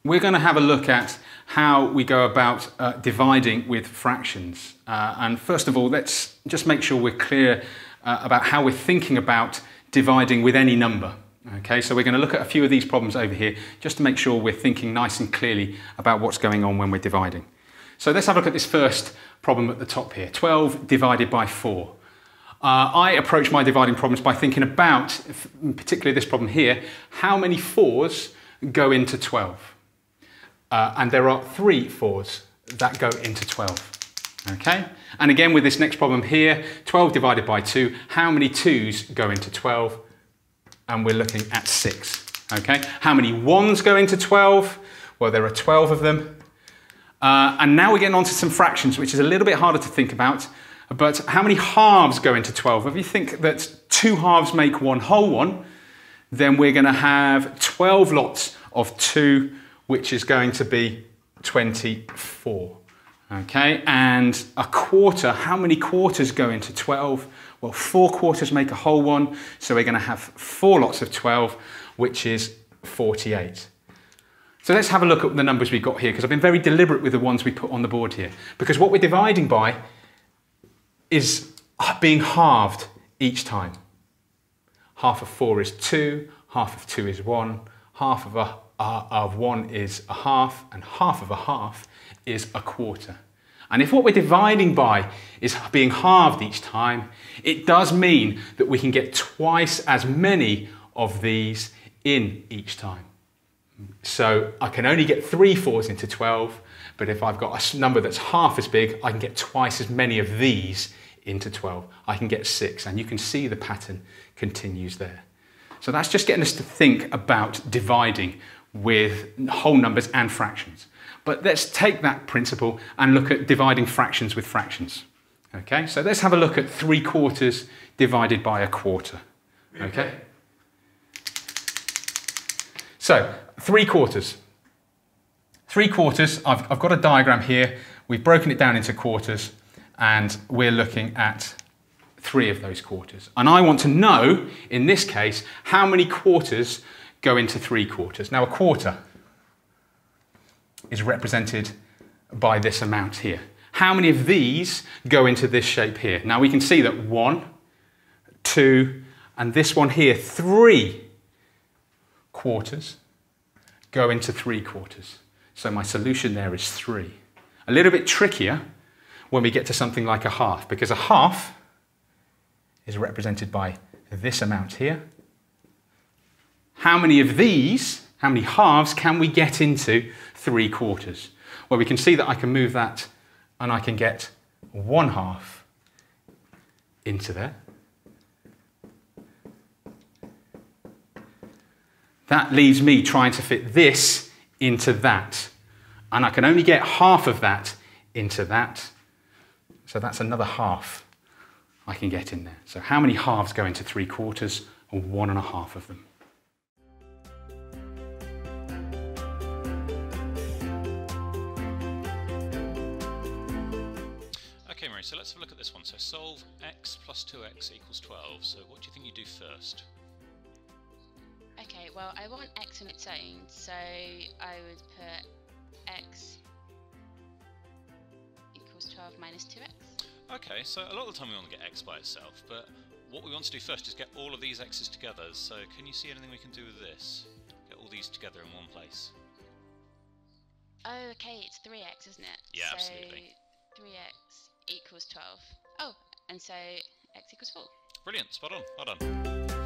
we're going to have a look at how we go about dividing with fractions. And first of all, let's just make sure we're clear about how we're thinking about dividing with any number. Okay, so we're going to look at a few of these problems over here just to make sure we're thinking nice and clearly about what's going on when we're dividing. So let's have a look at this first problem at the top here, 12 divided by 4. I approach my dividing problems by thinking about, particularly this problem here, how many 4s go into 12. And there are 3 4s that go into 12. Okay, and again with this next problem here, 12 divided by 2, how many 2s go into 12? And we're looking at 6. Okay, how many 1s go into 12? Well, there are 12 of them. And now we're getting on to some fractions, which is a little bit harder to think about. But how many halves go into 12? If you think that 2 halves make 1 whole one, then we're going to have 12 lots of 2, which is going to be 24. Okay, and a quarter, how many quarters go into 12? Well, 4 quarters make a whole one, so we're going to have 4 lots of 12, which is 48. So let's have a look at the numbers we've got here, because I've been very deliberate with the ones we put on the board here. Because what we're dividing by is being halved each time. Half of 4 is 2, half of 2 is 1, half of 1 is a half, and half of a half is a quarter. And if what we're dividing by is being halved each time, it does mean that we can get twice as many of these in each time. So I can only get 3 4s into 12, but if I've got a number that's half as big, I can get twice as many of these into 12. I can get 6, and you can see the pattern continues there. So that's just getting us to think about dividing with whole numbers and fractions. But let's take that principle and look at dividing fractions with fractions. Okay, so let's have a look at 3 quarters divided by a quarter. Okay? So, 3 quarters. 3 quarters, I've got a diagram here. We've broken it down into quarters, and we're looking at 3 of those quarters. And I want to know, in this case, how many quarters go into 3 quarters. Now, a quarter is represented by this amount here. How many of these go into this shape here? Now, we can see that 1, 2, and this one here, 3 quarters go into 3 quarters. So my solution there is 3. A little bit trickier when we get to something like a half, because a half is represented by this amount here. How many of these, how many halves can we get into 3 quarters? Well, we can see that I can move that and I can get 1 half into there. That leaves me trying to fit this into that. And I can only get half of that into that. So that's another half I can get in there. So how many halves go into 3 quarters? 1.5 of them. Okay, Mary, so let's have a look at this one. So solve x plus 2x equals 12. So what do you think you do first? Okay, well, I want x on its own, so I would put x equals 12 minus 2x. Okay, so a lot of the time we want to get x by itself, but what we want to do first is get all of these x's together. So can you see anything we can do with this? Get all these together in one place. Oh, okay, it's 3x, isn't it? Yeah, so absolutely. 3x equals 12. Oh, and so x equals 4. Brilliant, spot on, well done.